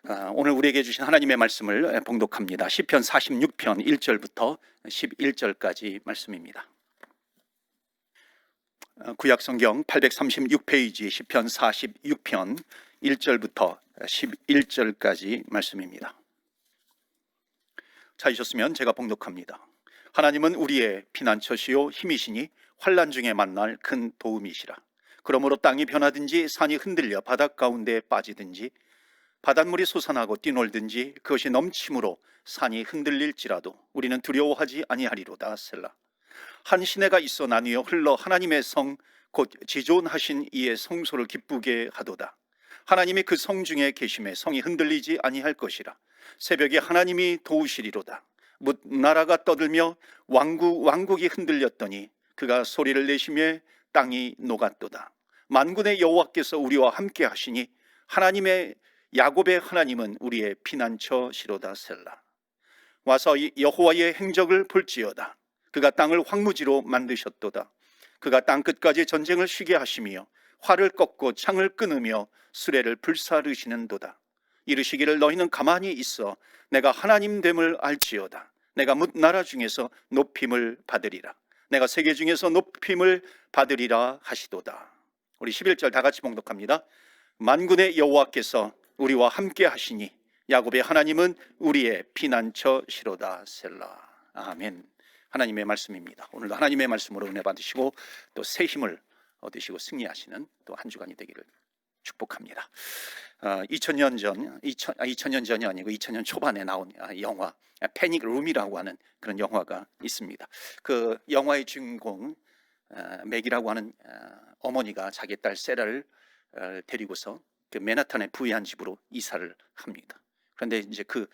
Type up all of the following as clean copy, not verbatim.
오늘 우리에게 주신 하나님의 말씀을 봉독합니다. 시편 46편 1절부터 11절까지 말씀입니다. 구약성경 836페이지 시편 46편 1절부터 11절까지 말씀입니다. 찾으셨으면 제가 봉독합니다. 하나님은 우리의 피난처시요 힘이시니 환난 중에 만날 큰 도움이시라. 그러므로 땅이 변하든지 산이 흔들려 바닷 가운데 빠지든지 바닷물이 솟아나고 뛰놀든지 그것이 넘침으로 산이 흔들릴지라도 우리는 두려워하지 아니하리로다. 셀라. 한 시내가 있어 나뉘어 흘러 하나님의 성 곧 지존하신 이의 성소를 기쁘게 하도다. 하나님이 그 성 중에 계심에 성이 흔들리지 아니할 것이라. 새벽에 하나님이 도우시리로다. 뭇 나라가 떠들며 왕국이 흔들렸더니 그가 소리를 내시며 땅이 녹았도다. 만군의 여호와께서 우리와 함께 하시니 하나님의 야곱의 하나님은 우리의 피난처시로다. 셀라. 와서 여호와의 행적을 볼지어다. 그가 땅을 황무지로 만드셨도다. 그가 땅끝까지 전쟁을 쉬게 하시며 활을 꺾고 창을 끊으며 수레를 불사르시는도다. 이르시기를 너희는 가만히 있어 내가 하나님됨을 알지어다. 내가 뭇 나라 중에서 높임을 받으리라. 내가 세계 중에서 높임을 받으리라 하시도다. 우리 11절 다 같이 봉독합니다. 만군의 여호와께서 우리와 함께 하시니 야곱의 하나님은 우리의 피난처시로다. 셀라. 아멘. 하나님의 말씀입니다. 오늘도 하나님의 말씀으로 은혜 받으시고 또 새 힘을 얻으시고 승리하시는 또 한 주간이 되기를 축복합니다. 2000년 전이 아니고 2000년 초반에 나온 영화 패닉 룸이라고 하는 그런 영화가 있습니다. 그 영화의 주인공 맥이라고 하는 어머니가 자기 딸 세라를 데리고서 그 맨하탄의 부유한 집으로 이사를 합니다. 그런데 이제 그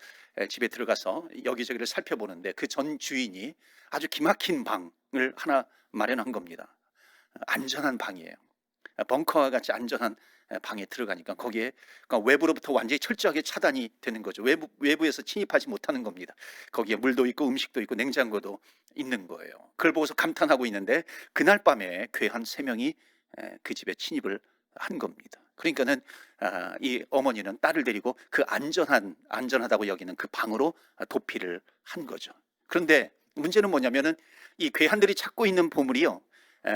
집에 들어가서 여기저기를 살펴보는데 그 전 주인이 아주 기막힌 방을 하나 마련한 겁니다. 안전한 방이에요. 벙커와 같이 안전한 방에 들어가니까 거기에 외부로부터 완전히 철저하게 차단이 되는 거죠. 외부에서 침입하지 못하는 겁니다. 거기에 물도 있고 음식도 있고 냉장고도 있는 거예요. 그걸 보고서 감탄하고 있는데 그날 밤에 괴한 3명이 그 집에 침입을 한 겁니다. 그러니까는 이 어머니는 딸을 데리고 그 안전하다고 여기는 그 방으로 도피를 한 거죠. 그런데 문제는 뭐냐면은 이 괴한들이 찾고 있는 보물이요,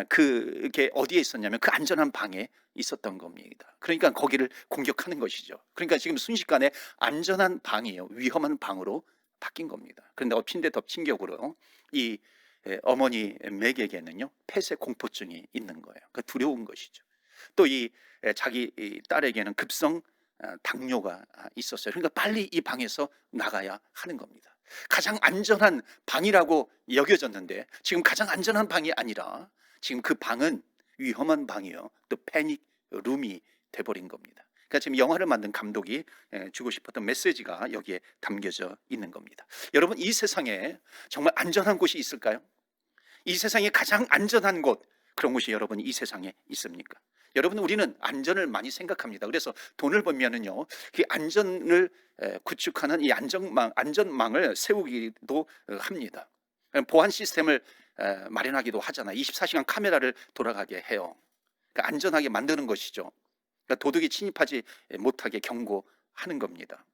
그게 어디에 있었냐면 그 안전한 방에 있었던 겁니다. 그러니까 거기를 공격하는 것이죠. 그러니까 지금 순식간에 안전한 방이요, 위험한 방으로 바뀐 겁니다. 그런데 엎친 데 덮친 격으로 이 어머니 맥에게는요 폐쇄 공포증이 있는 거예요. 그러니까 두려운 것이죠. 또 이 자기 딸에게는 급성 당뇨가 있었어요. 그러니까 빨리 이 방에서 나가야 하는 겁니다. 가장 안전한 방이라고 여겨졌는데 지금 가장 안전한 방이 아니라 지금 그 방은 위험한 방이요, 또 패닉 룸이 돼버린 겁니다. 그러니까 지금 영화를 만든 감독이 주고 싶었던 메시지가 여기에 담겨져 있는 겁니다. 여러분, 이 세상에 정말 안전한 곳이 있을까요? 이 세상에 가장 안전한 곳, 그런 곳이 여러분 이 세상에 있습니까? 여러분, 우리는 안전을 많이 생각합니다. 그래서 돈을 벌면은요, 그 안전을 구축하는 이 안전망을 세우기도 합니다. 보안 시스템을 마련하기도 하잖아요. 24시간 카메라를 돌아가게 해요. 그러니까 안전하게 만드는 것이죠. 그러니까 도둑이 침입하지 못하게 경고하는 겁니다.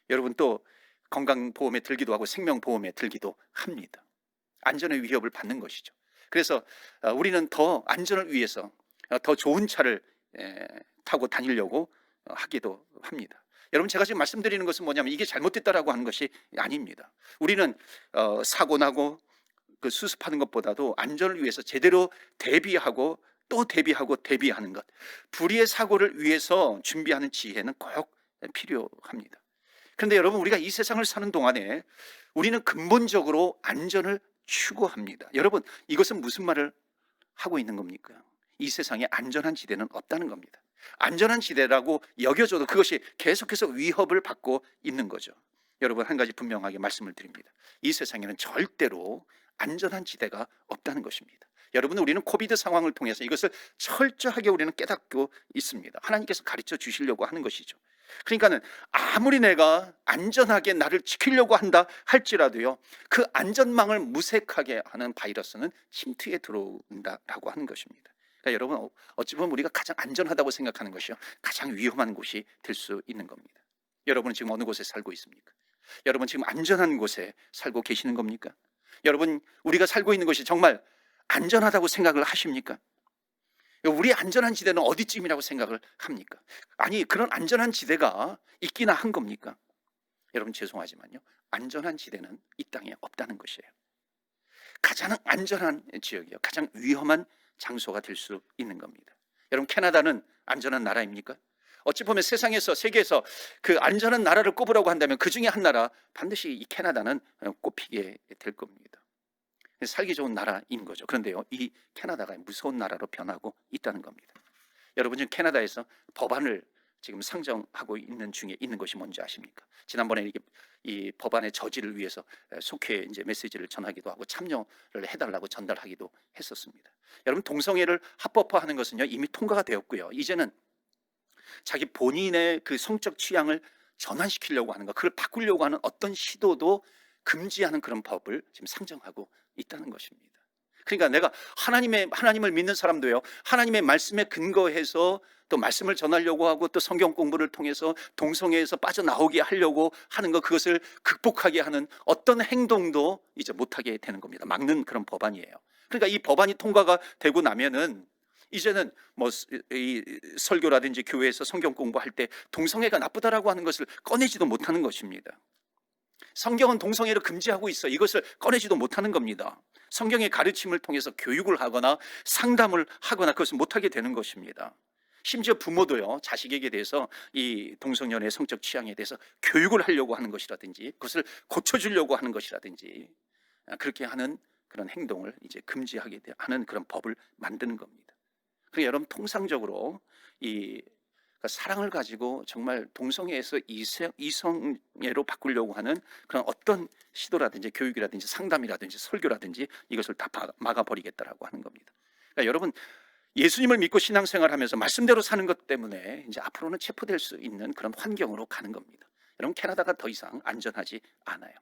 여러분, 또 건강보험에 들기도 하고 생명보험에 들기도 합니다. 안전의 위협을 받는 것이죠. 그래서 우리는 더 안전을 위해서 더 좋은 차를 타고 다니려고 하기도 합니다. 여러분, 제가 지금 말씀드리는 것은 뭐냐면 이게 잘못됐다라고 하는 것이 아닙니다. 우리는 사고 나고 그 수습하는 것보다도 안전을 위해서 제대로 대비하고 또 대비하는 것, 불의의 사고를 위해서 준비하는 지혜는 꼭 필요합니다. 그런데 여러분, 우리가 이 세상을 사는 동안에 우리는 근본적으로 안전을 추구합니다. 여러분, 이것은 무슨 말을 하고 있는 겁니까? 이 세상에 안전한 지대는 없다는 겁니다. 안전한 지대라고 여겨져도 그것이 계속해서 위협을 받고 있는 거죠. 여러분, 한 가지 분명하게 말씀을 드립니다. 이 세상에는 절대로 안전한 지대가 없다는 것입니다. 여러분, 우리는 코비드 상황을 통해서 이것을 철저하게 우리는 깨닫고 있습니다. 하나님께서 가르쳐 주시려고 하는 것이죠. 그러니까는 아무리 내가 안전하게 나를 지키려고 한다 할지라도요, 그 안전망을 무색하게 하는 바이러스는 침투에 들어온다라고 하는 것입니다. 그러니까 여러분, 어찌 보면 우리가 가장 안전하다고 생각하는 것이요, 가장 위험한 곳이 될 수 있는 겁니다. 여러분은 지금 어느 곳에 살고 있습니까? 여러분 지금 안전한 곳에 살고 계시는 겁니까? 여러분, 우리가 살고 있는 것이 정말 안전하다고 생각을 하십니까? 우리 안전한 지대는 어디쯤이라고 생각을 합니까? 아니, 그런 안전한 지대가 있기나 한 겁니까? 여러분, 죄송하지만요, 안전한 지대는 이 땅에 없다는 것이에요. 가장 안전한 지역이요, 가장 위험한 장소가 될 수 있는 겁니다. 여러분, 캐나다는 안전한 나라입니까? 어찌 보면 세상에서, 세계에서 그 안전한 나라를 꼽으라고 한다면 그 중에 한 나라, 반드시 이 캐나다는 꼽히게 될 겁니다. 살기 좋은 나라인 거죠. 그런데요, 이 캐나다가 무서운 나라로 변하고 있다는 겁니다. 여러분, 지금 캐나다에서 법안을 지금 상정하고 있는 중에 있는 것이 뭔지 아십니까? 지난번에 이렇게 이 법안의 저지를 위해서 속회 이제 메시지를 전하기도 하고 참여를 해달라고 전달하기도 했었습니다. 여러분, 동성애를 합법화하는 것은요, 이미 통과가 되었고요. 이제는 자기 본인의 그 성적 취향을 전환시키려고 하는 것, 그걸 바꾸려고 하는 어떤 시도도 금지하는 그런 법을 지금 상정하고 있다는 것입니다. 그러니까 내가 하나님을 믿는 사람도요, 하나님의 말씀에 근거해서 또 말씀을 전하려고 하고 또 성경 공부를 통해서 동성애에서 빠져나오게 하려고 하는 것, 그것을 극복하게 하는 어떤 행동도 이제 못하게 되는 겁니다. 막는 그런 법안이에요. 그러니까 이 법안이 통과가 되고 나면은 이제는 뭐 이 설교라든지 교회에서 성경 공부할 때 동성애가 나쁘다라고 하는 것을 꺼내지도 못하는 것입니다. 성경은 동성애를 금지하고 있어. 이것을 꺼내지도 못하는 겁니다. 성경의 가르침을 통해서 교육을 하거나 상담을 하거나 그것을 못하게 되는 것입니다. 심지어 부모도요, 자식에게 대해서 이 동성연애 성적 취향에 대해서 교육을 하려고 하는 것이라든지 그것을 고쳐주려고 하는 것이라든지 그렇게 하는 그런 행동을 이제 금지하게 하는 그런 법을 만드는 겁니다. 그러니까 여러분, 통상적으로 이 사랑을 가지고 정말 동성애에서 이성애로 바꾸려고 하는 그런 어떤 시도라든지 교육이라든지 상담이라든지 설교라든지 이것을 다 막아버리겠다라고 하는 겁니다. 그러니까 여러분, 예수님을 믿고 신앙생활하면서 말씀대로 사는 것 때문에 이제 앞으로는 체포될 수 있는 그런 환경으로 가는 겁니다. 여러분, 캐나다가 더 이상 안전하지 않아요.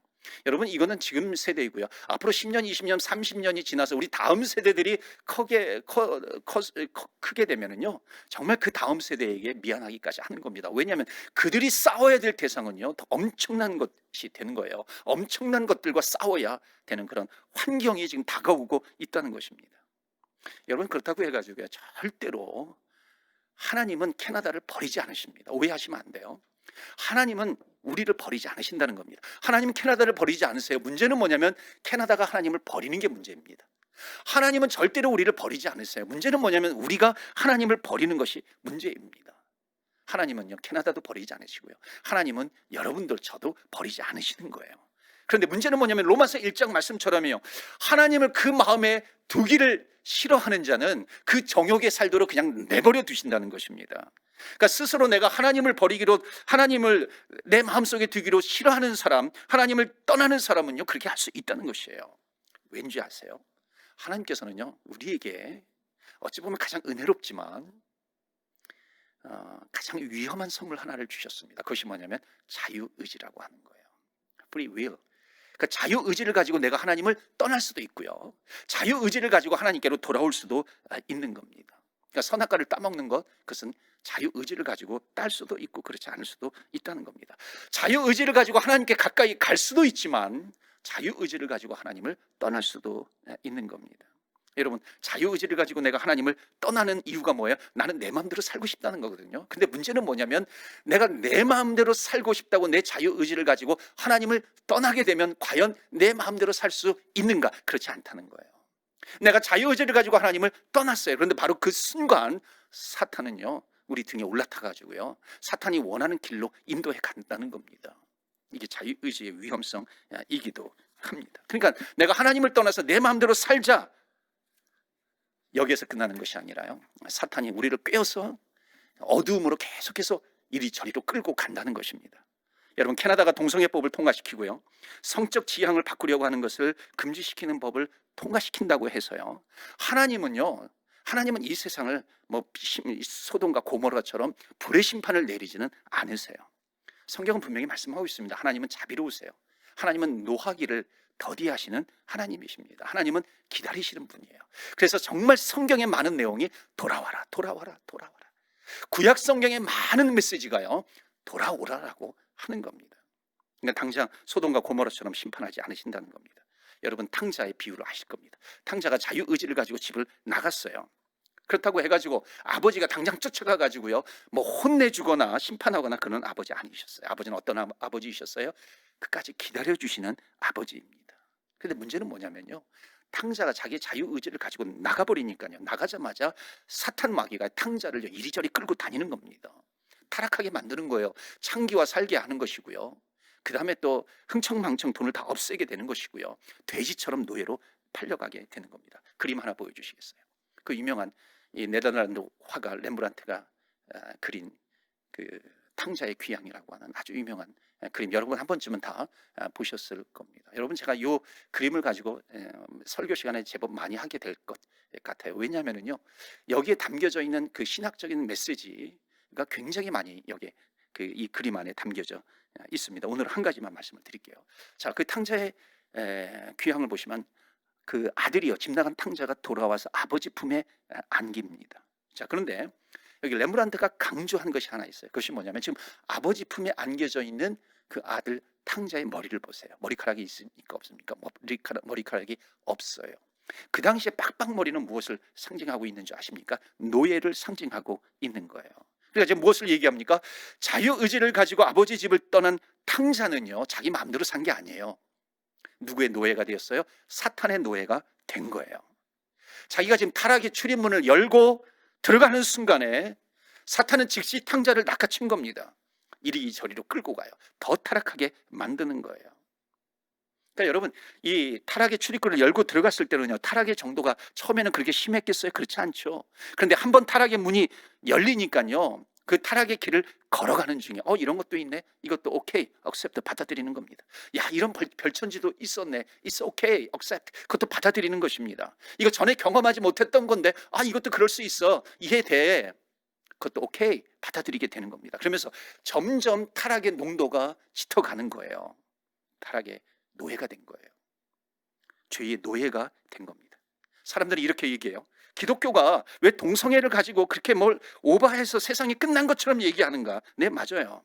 여러분, 이거는 지금 세대이고요. 앞으로 10년, 20년, 30년이 지나서 우리 다음 세대들이 크게 되면은요, 정말 그 다음 세대에게 미안하기까지 하는 겁니다. 왜냐하면 그들이 싸워야 될 대상은요, 더 엄청난 것이 되는 거예요. 엄청난 것들과 싸워야 되는 그런 환경이 지금 다가오고 있다는 것입니다. 여러분, 그렇다고 해가지고요, 절대로 하나님은 캐나다를 버리지 않으십니다. 오해하시면 안 돼요. 하나님은 우리를 버리지 않으신다는 겁니다. 하나님은 캐나다를 버리지 않으세요. 문제는 뭐냐면 캐나다가 하나님을 버리는 게 문제입니다. 하나님은 절대로 우리를 버리지 않으세요. 문제는 뭐냐면 우리가 하나님을 버리는 것이 문제입니다. 하나님은요, 캐나다도 버리지 않으시고요, 하나님은 여러분들 저도 버리지 않으시는 거예요. 그런데 문제는 뭐냐면 로마서 1장 말씀처럼요, 하나님을 그 마음에 두기를 싫어하는 자는 그 정욕에 살도록 그냥 내버려 두신다는 것입니다. 그러니까 스스로 내가 하나님을 버리기로, 하나님을 내 마음속에 두기로 싫어하는 사람, 하나님을 떠나는 사람은요, 그렇게 할 수 있다는 것이에요. 왠지 아세요? 하나님께서는요, 우리에게 어찌 보면 가장 은혜롭지만 가장 위험한 선물 하나를 주셨습니다. 그것이 뭐냐면 자유의지라고 하는 거예요. Free will. 그러니까 자유의지를 가지고 내가 하나님을 떠날 수도 있고요, 자유의지를 가지고 하나님께로 돌아올 수도 있는 겁니다. 그러니까 선악과를 따먹는 것, 그것은 자유의지를 가지고 딸 수도 있고 그렇지 않을 수도 있다는 겁니다. 자유의지를 가지고 하나님께 가까이 갈 수도 있지만 자유의지를 가지고 하나님을 떠날 수도 있는 겁니다. 여러분, 자유의지를 가지고 내가 하나님을 떠나는 이유가 뭐예요? 나는 내 마음대로 살고 싶다는 거거든요. 근데 문제는 뭐냐면 내가 내 마음대로 살고 싶다고 내 자유의지를 가지고 하나님을 떠나게 되면 과연 내 마음대로 살 수 있는가? 그렇지 않다는 거예요. 내가 자유의지를 가지고 하나님을 떠났어요. 그런데 바로 그 순간 사탄은요, 우리 등에 올라타 가지고요, 사탄이 원하는 길로 인도해 간다는 겁니다. 이게 자유의지의 위험성이기도 합니다. 그러니까 내가 하나님을 떠나서 내 마음대로 살자, 여기에서 끝나는 것이 아니라요, 사탄이 우리를 꿰어서 어두움으로 계속해서 이리저리로 끌고 간다는 것입니다. 여러분, 캐나다가 동성애법을 통과시키고요, 성적 지향을 바꾸려고 하는 것을 금지시키는 법을 통과시킨다고 해서요, 하나님은 이 세상을 뭐 소돔과 고모라처럼 불의 심판을 내리지는 않으세요. 성경은 분명히 말씀하고 있습니다. 하나님은 자비로우세요. 하나님은 노하기를 더디하시는 하나님이십니다. 하나님은 기다리시는 분이에요. 그래서 정말 성경의 많은 내용이 돌아와라, 돌아와라, 돌아와라. 구약 성경의 많은 메시지가요, 돌아오라라고 하는 겁니다. 그러니까 당장 소돔과 고모라처럼 심판하지 않으신다는 겁니다. 여러분, 탕자의 비유를 아실 겁니다. 탕자가 자유의지를 가지고 집을 나갔어요. 그렇다고 해가지고 아버지가 당장 쫓아가 가지고요 뭐 혼내주거나 심판하거나 그런 아버지 아니셨어요. 아버지는 어떤 아버지이셨어요? 끝까지 기다려주시는 아버지입니다. 근데 문제는 뭐냐면요, 탕자가 자기 자유의지를 가지고 나가버리니까요, 나가자마자 사탄 마귀가 탕자를 이리저리 끌고 다니는 겁니다. 타락하게 만드는 거예요. 창기와 살게 하는 것이고요, 그 다음에 또 흥청망청 돈을 다 없애게 되는 것이고요, 돼지처럼 노예로 팔려가게 되는 겁니다. 그림 하나 보여주시겠어요? 그 유명한 이 네덜란드 화가 렘브란트가 그린 그 탕자의 귀향이라고 하는 아주 유명한 그림, 여러분 한 번쯤은 다 보셨을 겁니다. 여러분, 제가 이 그림을 가지고 설교 시간에 제법 많이 하게 될 것 같아요. 왜냐하면요, 여기에 담겨져 있는 그 신학적인 메시지가 굉장히 많이 여기에 이 그림 안에 담겨져 있습니다. 오늘 한 가지만 말씀을 드릴게요. 자, 그 탕자의 귀향을 보시면 그 아들이요, 집 나간 탕자가 돌아와서 아버지 품에 안깁니다. 자, 그런데 여기 렘브란트가 강조한 것이 하나 있어요. 그것이 뭐냐면, 지금 아버지 품에 안겨져 있는 그 아들 탕자의 머리를 보세요. 머리카락이 있습니까 없습니까? 머리카락이 없어요. 그 당시에 빡빡머리는 무엇을 상징하고 있는 줄 아십니까? 노예를 상징하고 있는 거예요. 그러니까 지금 무엇을 얘기합니까? 자유의지를 가지고 아버지 집을 떠난 탕자는요, 자기 마음대로 산 게 아니에요. 누구의 노예가 되었어요? 사탄의 노예가 된 거예요. 자기가 지금 타락의 출입문을 열고 들어가는 순간에 사탄은 즉시 탕자를 낚아챈 겁니다. 이리저리로 끌고 가요. 더 타락하게 만드는 거예요. 그러니까 여러분, 이 타락의 출입구를 열고 들어갔을 때는요, 타락의 정도가 처음에는 그렇게 심했겠어요? 그렇지 않죠. 그런데 한번 타락의 문이 열리니까요, 그 타락의 길을 걸어가는 중에 이런 것도 있네, 이것도 오케이, accept, 받아들이는 겁니다. 야, 이런 별천지도 있었네, it's okay, accept, 그것도 받아들이는 것입니다. 이거 전에 경험하지 못했던 건데 이것도 그럴 수 있어, 이해돼, 그것도 오케이, 받아들이게 되는 겁니다. 그러면서 점점 타락의 농도가 짙어가는 거예요. 타락의 노예가 된 거예요. 죄의 노예가 된 겁니다. 사람들이 이렇게 얘기해요. 기독교가 왜 동성애를 가지고 그렇게 뭘 오버해서 세상이 끝난 것처럼 얘기하는가? 네, 맞아요.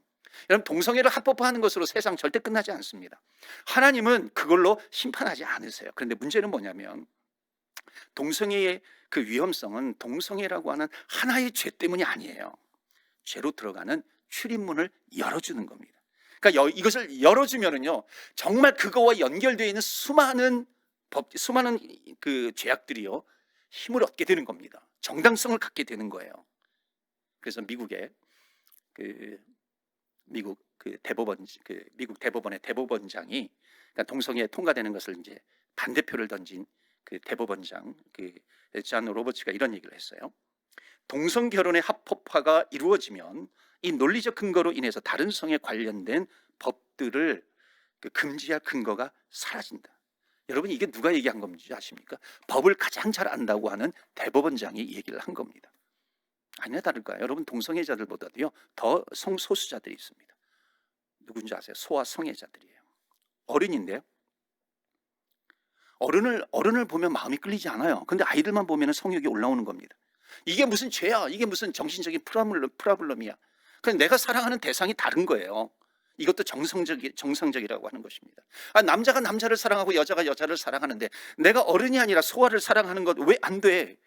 여러분, 동성애를 합법화하는 것으로 세상 절대 끝나지 않습니다. 하나님은 그걸로 심판하지 않으세요. 그런데 문제는 뭐냐면, 동성애의 그 위험성은 동성애라고 하는 하나의 죄 때문이 아니에요. 죄로 들어가는 출입문을 열어주는 겁니다. 그러니까 이것을 열어주면은요, 정말 그거와 연결되어 있는 수많은 그 죄악들이요, 힘을 얻게 되는 겁니다. 정당성을 갖게 되는 거예요. 그래서 미국의 미국 대법원의 대법원장이, 그러니까 동성애 통과되는 것을 이제 반대표를 던진 그 대법원장 존 로버츠가 이런 얘기를 했어요. 동성 결혼의 합법화가 이루어지면 이 논리적 근거로 인해서 다른 성에 관련된 법들을 금지할 근거가 사라진다. 여러분, 이게 누가 얘기한 건지 아십니까? 법을 가장 잘 안다고 하는 대법원장이 얘기를 한 겁니다. 아니나 다를까요? 여러분, 동성애자들보다도요 더 성소수자들이 있습니다. 누군지 아세요? 소아 성애자들이에요. 어른인데요, 어른을 보면 마음이 끌리지 않아요. 근데 아이들만 보면 성욕이 올라오는 겁니다. 이게 무슨 죄야? 이게 무슨 정신적인 프라블럼이야? 그냥 내가 사랑하는 대상이 다른 거예요. 이것도 정상적이라고 하는 것입니다. 남자가 남자를 사랑하고 여자가 여자를 사랑하는데 내가 어른이 아니라 소아를 사랑하는 것 왜 안 돼?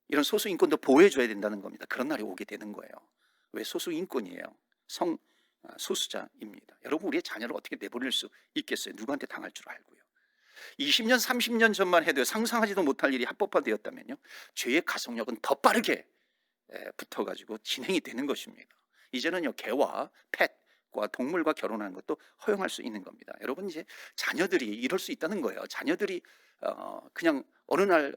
이런 소수인권도 보호해줘야 된다는 겁니다. 그런 날이 오게 되는 거예요. 왜? 소수인권이에요. 소수자입니다. 여러분, 우리의 자녀를 어떻게 내버릴 수 있겠어요? 누구한테 당할 줄 알고요. 20년 30년 전만 해도 상상하지도 못할 일이 합법화되었다면요, 죄의 가속력은 더 빠르게 붙어가지고 진행이 되는 것입니다. 이제는요, 개와 펫과 동물과 결혼하는 것도 허용할 수 있는 겁니다. 여러분, 이제 자녀들이 이럴 수 있다는 거예요. 자녀들이 그냥 어느 날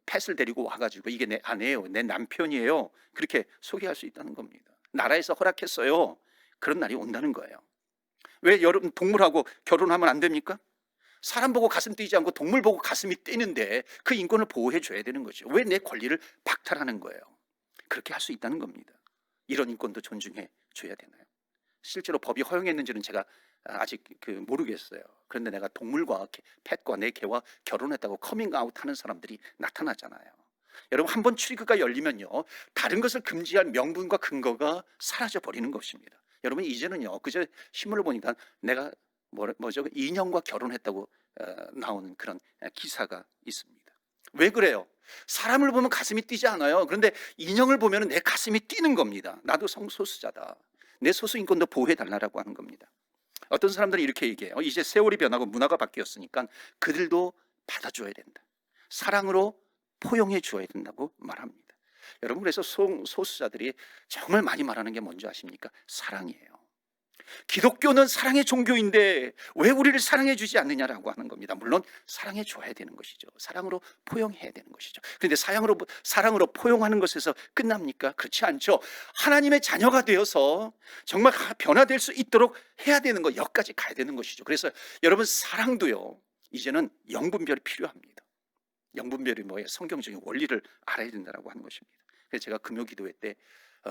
펫을 데리고 와가지고 이게 내 아내예요, 내 남편이에요, 그렇게 소개할 수 있다는 겁니다. 나라에서 허락했어요. 그런 날이 온다는 거예요. 왜 여러분, 동물하고 결혼하면 안 됩니까? 사람 보고 가슴 뛰지 않고 동물 보고 가슴이 뛰는데 그 인권을 보호해 줘야 되는 거죠. 왜 내 권리를 박탈하는 거예요? 그렇게 할 수 있다는 겁니다. 이런 인권도 존중해 줘야 되나요? 실제로 법이 허용했는지는 제가 아직 모르겠어요. 그런데 내가 동물과 펫과 내 개와 결혼했다고 커밍아웃 하는 사람들이 나타나잖아요. 여러분, 한번 출입구가 열리면요, 다른 것을 금지할 명분과 근거가 사라져 버리는 것입니다. 여러분 이제는요 그저 신문을 보니까 내가 뭐죠 인형과 결혼했다고 나오는 그런 기사가 있습니다. 왜 그래요? 사람을 보면 가슴이 뛰지 않아요. 그런데 인형을 보면 내 가슴이 뛰는 겁니다. 나도 성소수자다. 내 소수 인권도 보호해 달라고 하는 겁니다. 어떤 사람들이 이렇게 얘기해요. 이제 세월이 변하고 문화가 바뀌었으니까 그들도 받아줘야 된다. 사랑으로 포용해 주어야 된다고 말합니다. 여러분 그래서 소수자들이 정말 많이 말하는 게 뭔지 아십니까? 사랑이에요. 기독교는 사랑의 종교인데 왜 우리를 사랑해 주지 않느냐라고 하는 겁니다. 물론 사랑해 줘야 되는 것이죠. 사랑으로 포용해야 되는 것이죠. 그런데 사랑으로 포용하는 것에서 끝납니까? 그렇지 않죠. 하나님의 자녀가 되어서 정말 변화될 수 있도록 해야 되는 것, 여기까지 가야 되는 것이죠. 그래서 여러분 사랑도요 이제는 영분별이 필요합니다. 영분별이 뭐예요? 성경적인 원리를 알아야 된다고 하는 것입니다. 그래서 제가 금요 기도회 때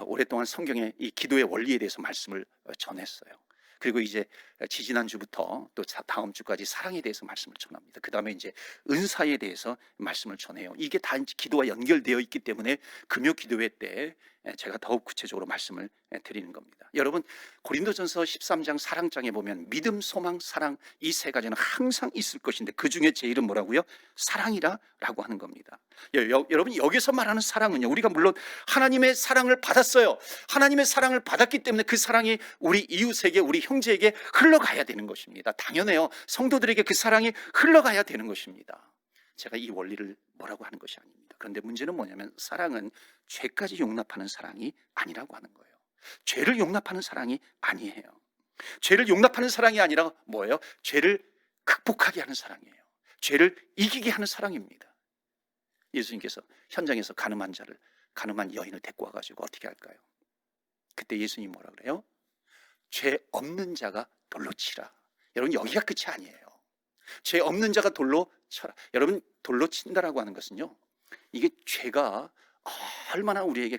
오랫동안 성경의 이 기도의 원리에 대해서 말씀을 전했어요. 그리고 이제 지지난주부터 또 다음 주까지 사랑에 대해서 말씀을 전합니다. 그 다음에 이제 은사에 대해서 말씀을 전해요. 이게 다 기도와 연결되어 있기 때문에 금요 기도회 때 제가 더욱 구체적으로 말씀을 드리는 겁니다. 여러분 고린도전서 13장 사랑장에 보면 믿음, 소망, 사랑 이 세 가지는 항상 있을 것인데 그 중에 제일은 뭐라고요? 사랑이라고 하는 겁니다. 여러분 여기서 말하는 사랑은요 우리가 물론 하나님의 사랑을 받았어요. 하나님의 사랑을 받았기 때문에 그 사랑이 우리 이웃에게 우리 형제에게 흘러가야 되는 것입니다. 당연해요. 성도들에게 그 사랑이 흘러가야 되는 것입니다. 제가 이 원리를 뭐라고 하는 것이 아닙니다. 그런데 문제는 뭐냐면 사랑은 죄까지 용납하는 사랑이 아니라고 하는 거예요. 죄를 용납하는 사랑이 아니에요. 죄를 용납하는 사랑이 아니라 뭐예요? 죄를 극복하게 하는 사랑이에요. 죄를 이기게 하는 사랑입니다. 예수님께서 현장에서 가늠한 여인을 데리고 와가지고 어떻게 할까요? 그때 예수님이 뭐라 그래요? 죄 없는 자가 돌로 치라. 여러분 여기가 끝이 아니에요. 죄 없는 자가 돌로 쳐라. 여러분 돌로 친다라고 하는 것은요 이게 죄가 얼마나 우리에게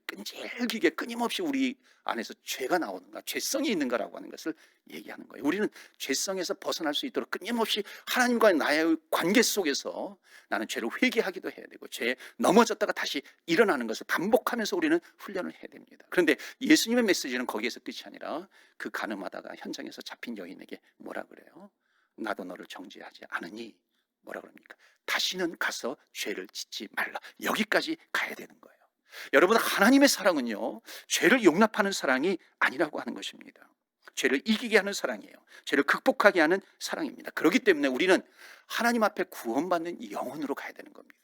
끈질기게 끊임없이 우리 안에서 죄가 나오는가, 죄성이 있는가라고 하는 것을 얘기하는 거예요. 우리는 죄성에서 벗어날 수 있도록 끊임없이 하나님과의 나의 관계 속에서 나는 죄를 회개하기도 해야 되고 죄에 넘어졌다가 다시 일어나는 것을 반복하면서 우리는 훈련을 해야 됩니다. 그런데 예수님의 메시지는 거기에서 끝이 아니라 그 가늠하다가 현장에서 잡힌 여인에게 뭐라 그래요? 나도 너를 정죄하지 않으니 뭐라 그럽니까? 다시는 가서 죄를 짓지 말라. 여기까지 가야 되는 거예요. 여러분 하나님의 사랑은요 죄를 용납하는 사랑이 아니라고 하는 것입니다. 죄를 이기게 하는 사랑이에요. 죄를 극복하게 하는 사랑입니다. 그렇기 때문에 우리는 하나님 앞에 구원받는 영혼으로 가야 되는 겁니다.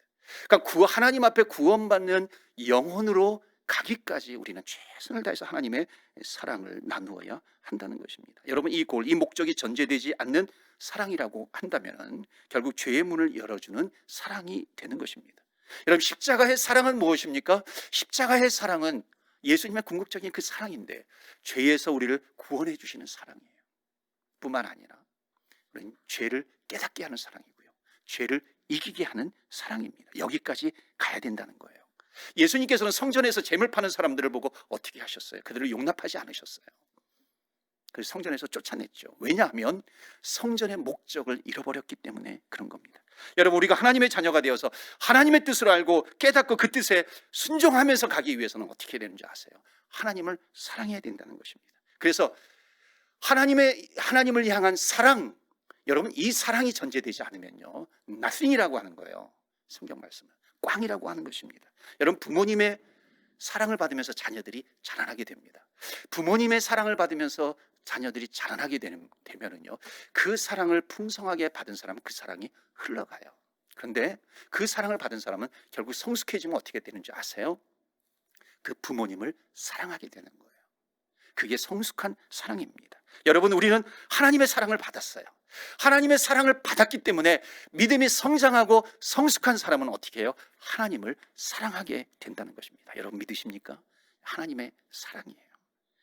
그러니까 하나님 앞에 구원받는 영혼으로 가기까지 우리는 최선을 다해서 하나님의 사랑을 나누어야 한다는 것입니다. 여러분 이 목적이 전제되지 않는 사랑이라고 한다면 결국 죄의 문을 열어주는 사랑이 되는 것입니다. 여러분 십자가의 사랑은 무엇입니까? 십자가의 사랑은 예수님의 궁극적인 그 사랑인데 죄에서 우리를 구원해 주시는 사랑이에요. 뿐만 아니라 우리는 죄를 깨닫게 하는 사랑이고요, 죄를 이기게 하는 사랑입니다. 여기까지 가야 된다는 거예요. 예수님께서는 성전에서 재물 파는 사람들을 보고 어떻게 하셨어요? 그들을 용납하지 않으셨어요. 그래서 성전에서 쫓아냈죠. 왜냐하면 성전의 목적을 잃어버렸기 때문에 그런 겁니다. 여러분 우리가 하나님의 자녀가 되어서 하나님의 뜻을 알고 깨닫고 그 뜻에 순종하면서 가기 위해서는 어떻게 해야 되는지 아세요? 하나님을 사랑해야 된다는 것입니다. 그래서 하나님을 향한 사랑, 여러분 이 사랑이 전제되지 않으면요 nothing이라고 하는 거예요. 성경 말씀은 꽝이라고 하는 것입니다. 여러분 부모님의 사랑을 받으면서 자녀들이 자라나게 됩니다. 부모님의 사랑을 받으면서 자녀들이 자라나게 되면은요 그 사랑을 풍성하게 받은 사람은 그 사랑이 흘러가요. 그런데 그 사랑을 받은 사람은 결국 성숙해지면 어떻게 되는지 아세요? 그 부모님을 사랑하게 되는 거예요. 그게 성숙한 사랑입니다. 여러분 우리는 하나님의 사랑을 받았어요. 하나님의 사랑을 받았기 때문에 믿음이 성장하고 성숙한 사람은 어떻게 해요? 하나님을 사랑하게 된다는 것입니다. 여러분 믿으십니까? 하나님의 사랑이에요.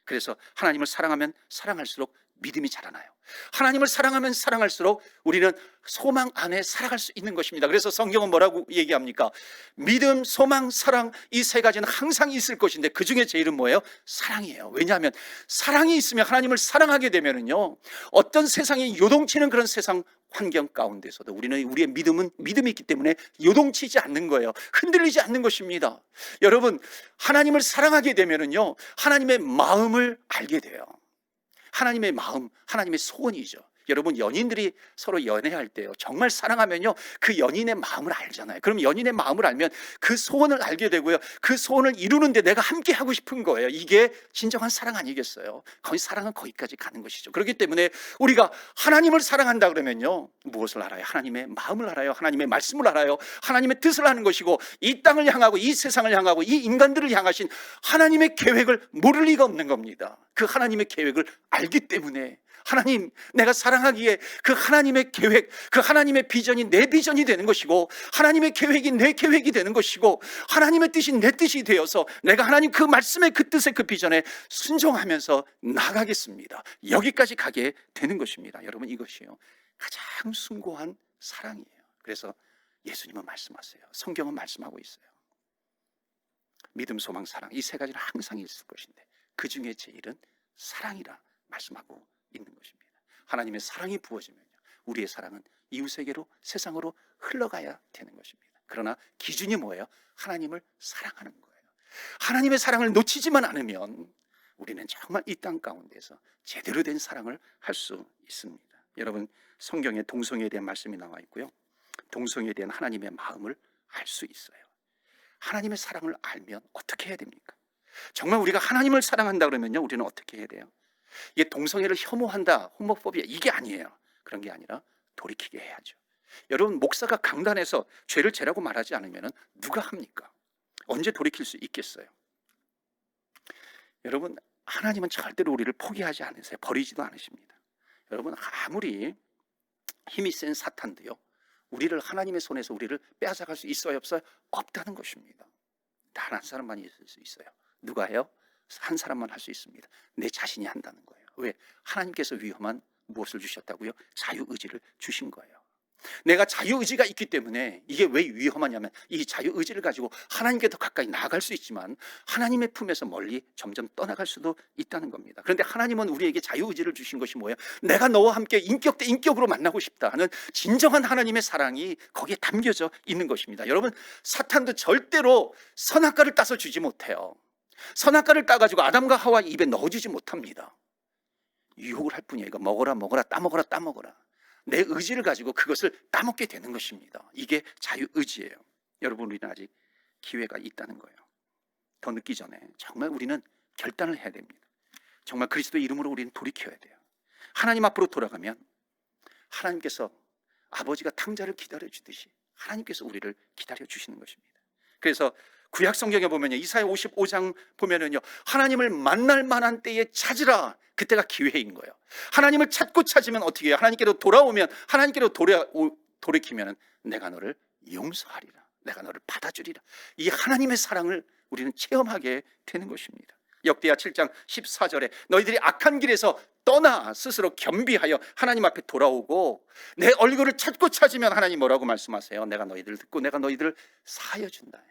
그래서 하나님을 사랑하면 사랑할수록 믿음이 자라나요. 하나님을 사랑하면 사랑할수록 우리는 소망 안에 살아갈 수 있는 것입니다. 그래서 성경은 뭐라고 얘기합니까? 믿음, 소망, 사랑, 이 세 가지는 항상 있을 것인데 그 중에 제일은 뭐예요? 사랑이에요. 왜냐하면 사랑이 있으면, 하나님을 사랑하게 되면은요, 어떤 세상이 요동치는 그런 세상 환경 가운데서도 우리의 믿음이 있기 때문에 요동치지 않는 거예요. 흔들리지 않는 것입니다. 여러분, 하나님을 사랑하게 되면은요, 하나님의 마음을 알게 돼요. 하나님의 마음, 하나님의 소원이죠. 여러분, 연인들이 서로 연애할 때요, 정말 사랑하면요, 그 연인의 마음을 알잖아요. 그럼 연인의 마음을 알면 그 소원을 알게 되고요, 그 소원을 이루는데 내가 함께 하고 싶은 거예요. 이게 진정한 사랑 아니겠어요? 거의 사랑은 거기까지 가는 것이죠. 그렇기 때문에 우리가 하나님을 사랑한다 그러면요, 무엇을 알아요? 하나님의 마음을 알아요. 하나님의 말씀을 알아요. 하나님의 뜻을 아는 것이고, 이 땅을 향하고 이 세상을 향하고 이 인간들을 향하신 하나님의 계획을 모를 리가 없는 겁니다. 그 하나님의 계획을 알기 때문에 하나님, 내가 사랑하기에 그 하나님의 계획, 그 하나님의 비전이 내 비전이 되는 것이고, 하나님의 계획이 내 계획이 되는 것이고, 하나님의 뜻이 내 뜻이 되어서 내가 하나님 그 말씀의 그 뜻의 그 비전에 순종하면서 나가겠습니다. 여기까지 가게 되는 것입니다. 여러분, 이것이요, 가장 숭고한 사랑이에요. 그래서 예수님은 말씀하세요. 성경은 말씀하고 있어요. 믿음, 소망, 사랑, 이 세 가지는 항상 있을 것인데 그 중에 제일은 사랑이라 말씀하고 있는 것입니다. 하나님의 사랑이 부어지면요, 우리의 사랑은 이웃에게로, 세상으로 흘러가야 되는 것입니다. 그러나 기준이 뭐예요? 하나님을 사랑하는 거예요. 하나님의 사랑을 놓치지만 않으면 우리는 정말 이 땅 가운데서 제대로 된 사랑을 할 수 있습니다. 여러분, 성경에 동성애에 대한 말씀이 나와 있고요, 동성애에 대한 하나님의 마음을 알 수 있어요. 하나님의 사랑을 알면 어떻게 해야 됩니까? 정말 우리가 하나님을 사랑한다 그러면요, 우리는 어떻게 해야 돼요? 이게 동성애를 혐오한다, 호모포비아, 이게 아니에요. 그런 게 아니라 돌이키게 해야죠. 여러분, 목사가 강단에서 죄를 죄라고 말하지 않으면 누가 합니까? 언제 돌이킬 수 있겠어요? 여러분, 하나님은 절대로 우리를 포기하지 않으세요. 버리지도 않으십니다. 여러분, 아무리 힘이 센 사탄도요, 우리를, 하나님의 손에서 우리를 빼앗아갈 수 있어요, 없어요? 없다는 것입니다. 단 한 사람만 있을 수 있어요. 누가 해요? 한 사람만 할 수 있습니다. 내 자신이 한다는 거예요. 왜? 하나님께서 위험한 무엇을 주셨다고요? 자유의지를 주신 거예요. 내가 자유의지가 있기 때문에, 이게 왜 위험하냐면, 이 자유의지를 가지고 하나님께 더 가까이 나아갈 수 있지만 하나님의 품에서 멀리 점점 떠나갈 수도 있다는 겁니다. 그런데 하나님은 우리에게 자유의지를 주신 것이 뭐예요? 내가 너와 함께 인격 대 인격으로 만나고 싶다 하는 진정한 하나님의 사랑이 거기에 담겨져 있는 것입니다. 여러분, 사탄도 절대로 선악과를 따서 주지 못해요. 선악과를 따가지고 아담과 하와 입에 넣어주지 못합니다. 유혹을 할 뿐이에요. 이거 먹어라, 먹어라, 따먹어라, 따먹어라. 내 의지를 가지고 그것을 따먹게 되는 것입니다. 이게 자유의지예요. 여러분, 우리는 아직 기회가 있다는 거예요. 더 늦기 전에 정말 우리는 결단을 해야 됩니다. 정말 그리스도의 이름으로 우리는 돌이켜야 돼요. 하나님 앞으로 돌아가면 하나님께서, 아버지가 탕자를 기다려주듯이 하나님께서 우리를 기다려주시는 것입니다. 그래서 구약 성경에 보면요, 이사야 55장 보면은요, 하나님을 만날 만한 때에 찾으라. 그때가 기회인 거예요. 하나님을 찾고 찾으면 어떻게 해요? 하나님께로 돌아오면, 하나님께로 돌이키면 내가 너를 용서하리라, 내가 너를 받아주리라. 이 하나님의 사랑을 우리는 체험하게 되는 것입니다. 역대하 7장 14절에 너희들이 악한 길에서 떠나 스스로 겸비하여 하나님 앞에 돌아오고 내 얼굴을 찾고 찾으면, 하나님 뭐라고 말씀하세요? 내가 너희들을 듣고 내가 너희들을 사하여 준다,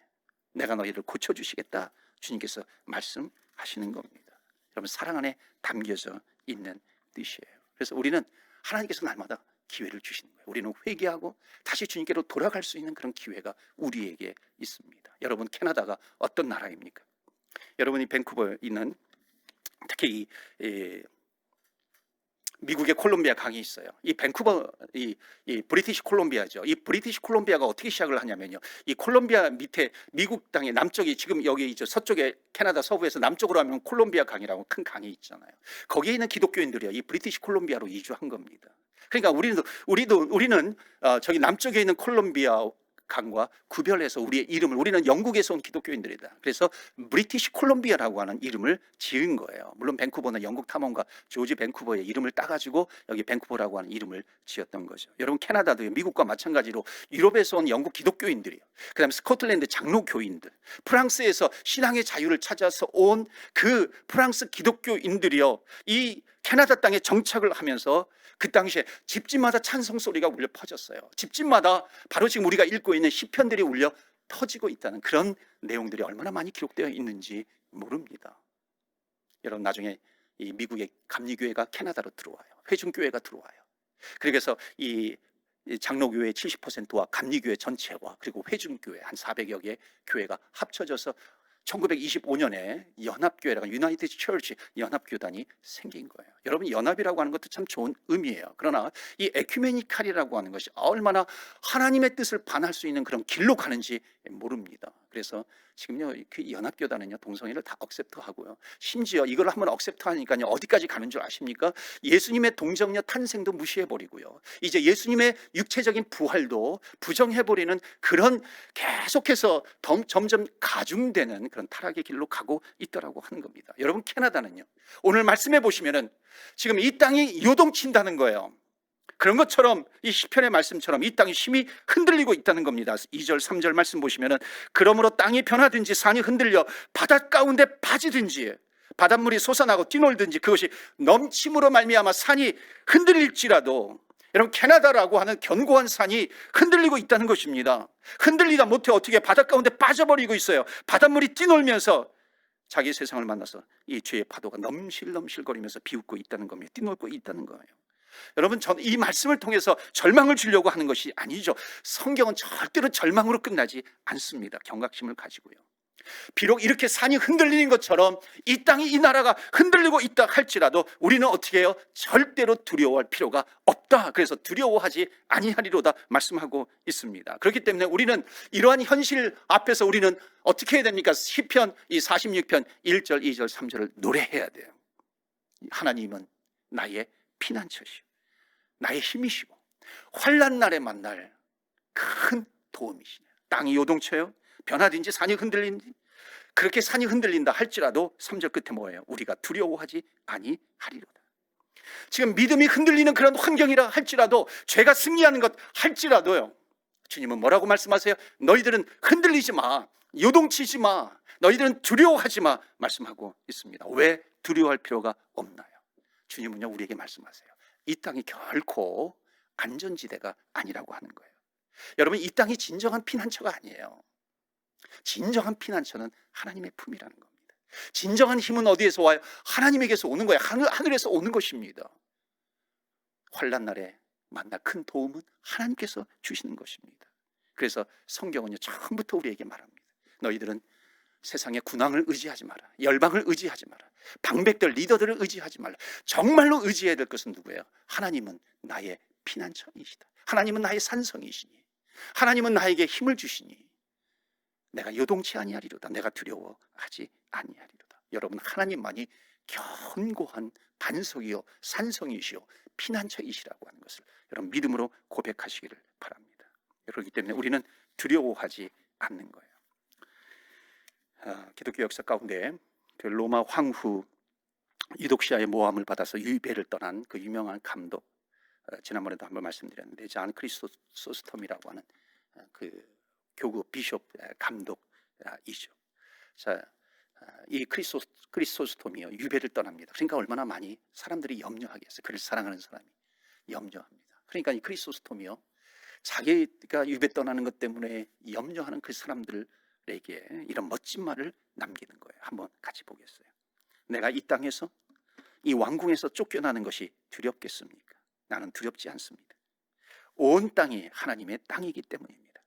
내가 너희를 고쳐주시겠다, 주님께서 말씀하시는 겁니다. 여러분, 사랑 안에 담겨져 있는 뜻이에요. 그래서 우리는, 하나님께서 날마다 기회를 주시는 거예요. 우리는 회개하고 다시 주님께로 돌아갈 수 있는 그런 기회가 우리에게 있습니다. 여러분, 캐나다가 어떤 나라입니까? 여러분이 밴쿠버에 있는, 특히 미국의 콜롬비아 강이 있어요. 이 밴쿠버, 이 브리티시 콜롬비아죠. 이 브리티시 콜롬비아가 어떻게 시작을 하냐면요, 이 콜롬비아 밑에 미국 땅의 남쪽이, 지금 여기 이제 서쪽에 캐나다 서부에서 남쪽으로 하면 콜롬비아 강이라고 큰 강이 있잖아요. 거기에 있는 기독교인들이요, 이 브리티시 콜롬비아로 이주한 겁니다. 그러니까 우리는 저기 남쪽에 있는 콜롬비아 강과 구별해서 우리의 이름을, 우리는 영국에서 온 기독교인들이다, 그래서 브리티시 콜롬비아라고 하는 이름을 지은 거예요. 물론 밴쿠버는 영국 탐험가 조지 밴쿠버의 이름을 따가지고 여기 밴쿠버라고 하는 이름을 지었던 거죠. 여러분, 캐나다도 미국과 마찬가지로 유럽에서 온 영국 기독교인들이요, 그 다음에 스코틀랜드 장로교인들, 프랑스에서 신앙의 자유를 찾아서 온 그 프랑스 기독교인들이요, 이 캐나다 땅에 정착을 하면서 그 당시에 집집마다 찬송 소리가 울려 퍼졌어요. 집집마다 바로 지금 우리가 읽고 있는 시편들이 울려 퍼지고 있다는 그런 내용들이 얼마나 많이 기록되어 있는지 모릅니다. 여러분, 나중에 이 미국의 감리교회가 캐나다로 들어와요. 회중교회가 들어와요. 그래서 이 장로교회 70%와 감리교회 전체와 그리고 회중교회 한 400여 개 교회가 합쳐져서 1925년에 연합교회라고 유나이티드 처치 연합교단이 생긴 거예요. 여러분, 연합이라고 하는 것도 참 좋은 의미예요. 그러나 이 에큐메니칼이라고 하는 것이 얼마나 하나님의 뜻을 반할 수 있는 그런 길로 가는지 모릅니다. 그래서 지금요, 그 연합교단은요, 동성애를 다 억셉트하고요. 심지어 이걸 한번 억셉트하니까요, 어디까지 가는 줄 아십니까? 예수님의 동정녀 탄생도 무시해버리고요. 이제 예수님의 육체적인 부활도 부정해버리는 그런 계속해서 점점 가중되는 그런 타락의 길로 가고 있더라고 하는 겁니다. 여러분, 캐나다는요, 오늘 말씀해 보시면은 지금 이 땅이 요동친다는 거예요. 그런 것처럼 이 시편의 말씀처럼 이 땅이 심히 흔들리고 있다는 겁니다. 2절 3절 말씀 보시면은 그러므로 땅이 변하든지 산이 흔들려 바닷 가운데 빠지든지 바닷물이 솟아나고 뛰놀든지 그것이 넘침으로 말미암아 산이 흔들릴지라도, 여러분, 캐나다라고 하는 견고한 산이 흔들리고 있다는 것입니다. 흔들리다 못해 어떻게 바닷 가운데 빠져버리고 있어요. 바닷물이 뛰놀면서 자기 세상을 만나서 이 죄의 파도가 넘실넘실거리면서 비웃고 있다는 겁니다. 뛰놀고 있다는 거예요. 여러분, 전 이 말씀을 통해서 절망을 주려고 하는 것이 아니죠. 성경은 절대로 절망으로 끝나지 않습니다. 경각심을 가지고요. 비록 이렇게 산이 흔들리는 것처럼 이 땅이, 이 나라가 흔들리고 있다 할지라도 우리는 어떻게 해요? 절대로 두려워할 필요가 없다. 그래서 두려워하지 아니하리로다 말씀하고 있습니다. 그렇기 때문에 우리는 이러한 현실 앞에서 우리는 어떻게 해야 됩니까? 시편 이 46편 1절 2절 3절을 노래해야 돼요. 하나님은 나의 피난처시오, 나의 힘이시고 환난 날에 만날 큰 도움이시네. 땅이 요동쳐요, 변하든지 산이 흔들린지, 그렇게 산이 흔들린다 할지라도 3절 끝에 뭐예요? 우리가 두려워하지 아니하리로다. 지금 믿음이 흔들리는 그런 환경이라 할지라도, 죄가 승리하는 것 할지라도요, 주님은 뭐라고 말씀하세요? 너희들은 흔들리지 마, 요동치지 마, 너희들은 두려워하지 마 말씀하고 있습니다. 왜 두려워할 필요가 없나요? 주님은요, 우리에게 말씀하세요. 이 땅이 결코 안전지대가 아니라고 하는 거예요. 여러분, 이 땅이 진정한 피난처가 아니에요. 진정한 피난처는 하나님의 품이라는 겁니다. 진정한 힘은 어디에서 와요? 하나님에게서 오는 거예요. 하늘에서 오는 것입니다. 환난 날에 만날 큰 도움은 하나님께서 주시는 것입니다. 그래서 성경은요, 처음부터 우리에게 말합니다. 너희들은 세상의 군왕을 의지하지 마라, 열방을 의지하지 마라, 방백들 리더들을 의지하지 말라. 정말로 의지해야 될 것은 누구예요? 하나님은 나의 피난처이시다. 하나님은 나의 산성이시니, 하나님은 나에게 힘을 주시니 내가 요동치 아니하리로다. 내가 두려워하지 아니하리로다. 여러분, 하나님만이 견고한 반석이요 산성이시요 피난처이시라고 하는 것을 여러분 믿음으로 고백하시기를 바랍니다. 그렇기 때문에 우리는 두려워하지 않는 거예요. 기독교 역사 가운데 그 로마 황후 유독시아의 모함을 받아서 유배를 떠난 그 유명한 감독, 지난번에도 한번 말씀드렸는데 잔 크리소스톰이라고 하는 그 교구 비숍 감독이죠. 자, 이 크리소스톰이요, 유배를 떠납니다. 그러니까 얼마나 많이 사람들이 염려하겠어요. 그를 사랑하는 사람이 염려합니다. 그러니까 이 크리소스톰이요, 자기가 유배 떠나는 것 때문에 염려하는 그 사람들에게 이런 멋진 말을 남기는 거예요. 한번 같이 보겠어요. 내가 이 땅에서, 이 왕궁에서 쫓겨나는 것이 두렵겠습니까? 나는 두렵지 않습니다. 온 땅이 하나님의 땅이기 때문입니다.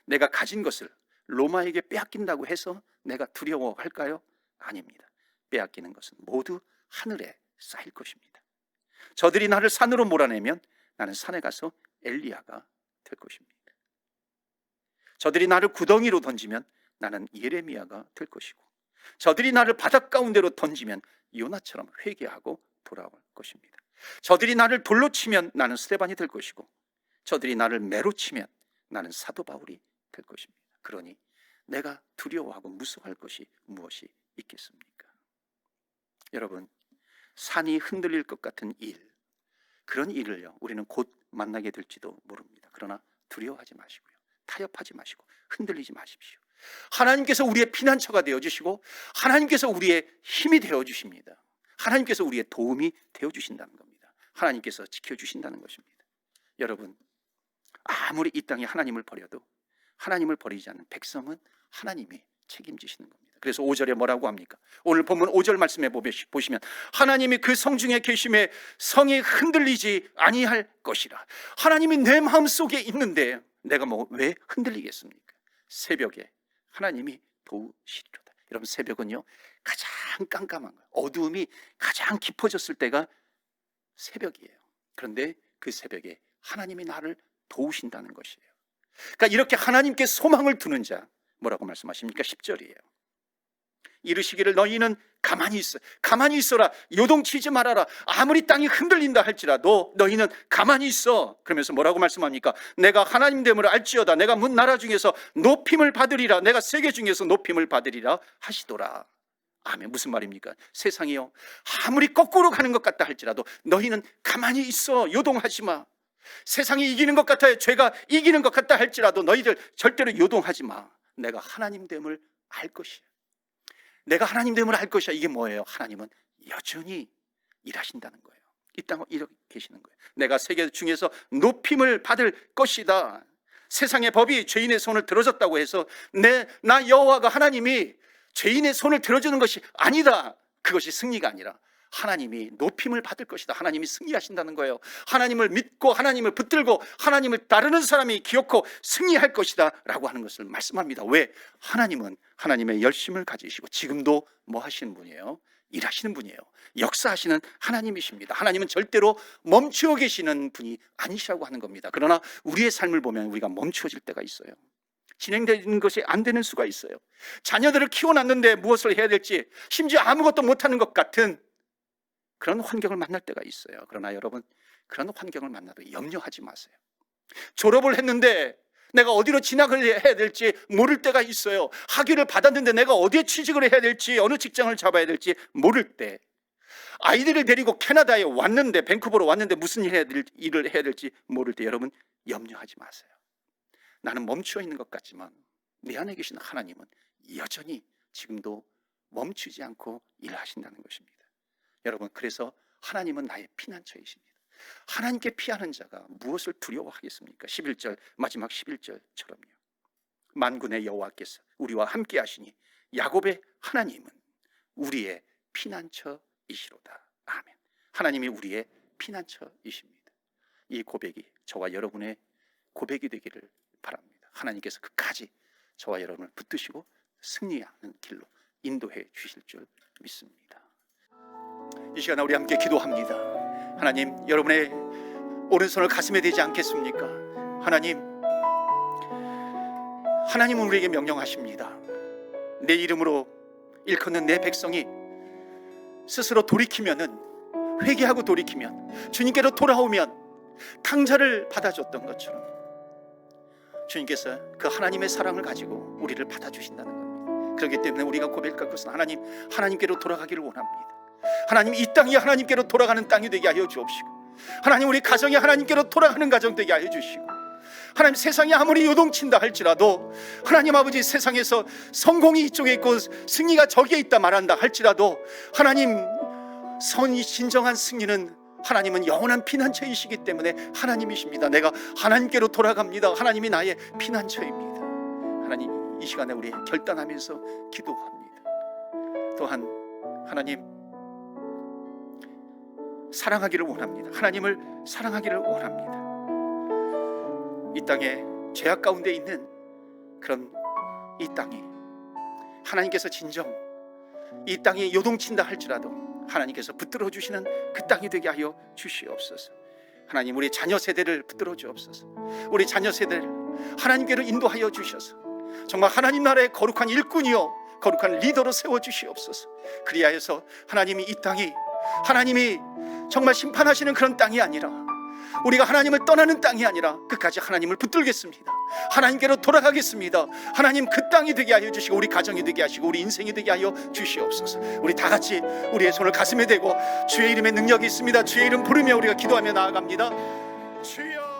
내가 가진 것을 로마에게 빼앗긴다고 해서 내가 두려워할까요? 아닙니다. 빼앗기는 것은 모두 하늘에 쌓일 것입니다. 저들이 나를 산으로 몰아내면 나는 산에 가서 엘리야가 될 것입니다. 저들이 나를 구덩이로 던지면 나는 예레미야가 될 것이고, 저들이 나를 바닷 가운데로 던지면 요나처럼 회개하고 돌아올 것입니다. 저들이 나를 돌로 치면 나는 스데반이 될 것이고, 저들이 나를 매로 치면 나는 사도 바울이 될 것입니다. 그러니 내가 두려워하고 무서워할 것이 무엇이 있겠습니까? 여러분, 산이 흔들릴 것 같은 일, 그런 일을요, 우리는 곧 만나게 될지도 모릅니다. 그러나 두려워하지 마시고요, 타협하지 마시고 흔들리지 마십시오. 하나님께서 우리의 피난처가 되어주시고 하나님께서 우리의 힘이 되어주십니다. 하나님께서 우리의 도움이 되어주신다는 겁니다. 하나님께서 지켜주신다는 것입니다. 여러분, 아무리 이 땅이 하나님을 버려도 하나님을 버리지 않는 백성은 하나님이 책임지시는 겁니다. 그래서 5절에 뭐라고 합니까? 오늘 본문 5절 말씀에 보시면 하나님이 그 성중에 계심에 성이 흔들리지 아니할 것이라. 하나님이 내 마음속에 있는데 내가 왜 흔들리겠습니까? 새벽에 하나님이 도우시리로다. 여러분, 새벽은요 가장 깜깜한 거예요. 어두움이 가장 깊어졌을 때가 새벽이에요. 그런데 그 새벽에 하나님이 나를 도우신다는 것이에요. 그러니까 이렇게 하나님께 소망을 두는 자, 뭐라고 말씀하십니까? 10절이에요. 이르시기를 너희는 가만히 있어, 가만히 있어라, 요동치지 말아라. 아무리 땅이 흔들린다 할지라도 너희는 가만히 있어. 그러면서 뭐라고 말씀합니까? 내가 하나님 됨을 알지어다. 내가 문 나라 중에서 높임을 받으리라. 내가 세계 중에서 높임을 받으리라 하시더라. 아멘. 무슨 말입니까? 세상이요 아무리 거꾸로 가는 것 같다 할지라도 너희는 가만히 있어, 요동하지 마. 세상이 이기는 것 같아요, 죄가 이기는 것 같다 할지라도 너희들 절대로 요동하지 마. 내가 하나님 됨을 알 것이야. 내가 하나님 됨을 알 것이야. 이게 뭐예요? 하나님은 여전히 일하신다는 거예요. 이 땅에 이렇게 계시는 거예요. 내가 세계 중에서 높임을 받을 것이다. 세상의 법이 죄인의 손을 들어줬다고 해서 나 여호와가 하나님이 죄인의 손을 들어주는 것이 아니다. 그것이 승리가 아니라 하나님이 높임을 받을 것이다. 하나님이 승리하신다는 거예요. 하나님을 믿고 하나님을 붙들고 하나님을 따르는 사람이 기어코 승리할 것이다 라고 하는 것을 말씀합니다. 왜? 하나님은 하나님의 열심을 가지시고 지금도 뭐 하시는 분이에요? 일하시는 분이에요. 역사하시는 하나님이십니다. 하나님은 절대로 멈추어 계시는 분이 아니시라고 하는 겁니다. 그러나 우리의 삶을 보면 우리가 멈추어질 때가 있어요. 진행되는 것이 안 되는 수가 있어요. 자녀들을 키워놨는데 무엇을 해야 될지 심지어 아무것도 못하는 것 같은 그런 환경을 만날 때가 있어요. 그러나 여러분, 그런 환경을 만나도 염려하지 마세요. 졸업을 했는데 내가 어디로 진학을 해야 될지 모를 때가 있어요. 학위를 받았는데 내가 어디에 취직을 해야 될지, 어느 직장을 잡아야 될지 모를 때, 아이들을 데리고 캐나다에 왔는데, 밴쿠버로 왔는데 무슨 일을 해야 될지 모를 때 여러분, 염려하지 마세요. 나는 멈추어 있는 것 같지만 내 안에 계신 하나님은 여전히 지금도 멈추지 않고 일하신다는 것입니다. 여러분, 그래서 하나님은 나의 피난처이십니다. 하나님께 피하는 자가 무엇을 두려워하겠습니까? 11절, 마지막 11절처럼요. 만군의 여호와께서 우리와 함께 하시니 야곱의 하나님은 우리의 피난처이시로다. 아멘. 하나님이 우리의 피난처이십니다. 이 고백이 저와 여러분의 고백이 되기를 바랍니다. 하나님께서 끝까지 저와 여러분을 붙드시고 승리하는 길로 인도해 주실 줄 믿습니다. 이 시간에 우리 함께 기도합니다. 하나님, 여러분의 오른손을 가슴에 대지 않겠습니까? 하나님은 우리에게 명령하십니다. 내 이름으로 일컫는 내 백성이 스스로 돌이키면은, 회개하고 돌이키면, 주님께로 돌아오면 탕자를 받아줬던 것처럼 주님께서 그 하나님의 사랑을 가지고 우리를 받아주신다는 겁니다. 그렇기 때문에 우리가 고백할 것은 하나님께로 돌아가기를 원합니다. 하나님, 이 땅이 하나님께로 돌아가는 땅이 되게 하여 주옵시고, 하나님, 우리 가정이 하나님께로 돌아가는 가정 되게 하여 주시고, 하나님, 세상이 아무리 요동친다 할지라도 하나님 아버지, 세상에서 성공이 이쪽에 있고 승리가 저기에 있다 말한다 할지라도 하나님, 진정한 승리는 하나님은 영원한 피난처이시기 때문에 하나님이십니다. 내가 하나님께로 돌아갑니다. 하나님이 나의 피난처입니다. 하나님, 이 시간에 우리 결단하면서 기도합니다. 또한 하나님, 사랑하기를 원합니다. 하나님을 사랑하기를 원합니다. 이 땅에 죄악 가운데 있는 그런 이 땅이 하나님께서 진정 이 땅이 요동친다 할지라도 하나님께서 붙들어 주시는 그 땅이 되게 하여 주시옵소서. 하나님, 우리 자녀 세대를 붙들어 주옵소서. 우리 자녀 세대를 하나님께로 인도하여 주셔서 정말 하나님 나라의 거룩한 일꾼이요 거룩한 리더로 세워 주시옵소서. 그리하여서 하나님이 이 땅이 하나님이 정말 심판하시는 그런 땅이 아니라, 우리가 하나님을 떠나는 땅이 아니라 끝까지 하나님을 붙들겠습니다. 하나님께로 돌아가겠습니다. 하나님, 그 땅이 되게 하여 주시고 우리 가정이 되게 하시고 우리 인생이 되게 하여 주시옵소서. 우리 다 같이 우리의 손을 가슴에 대고 주의 이름의 능력이 있습니다. 주의 이름 부르며 우리가 기도하며 나아갑니다. 주여.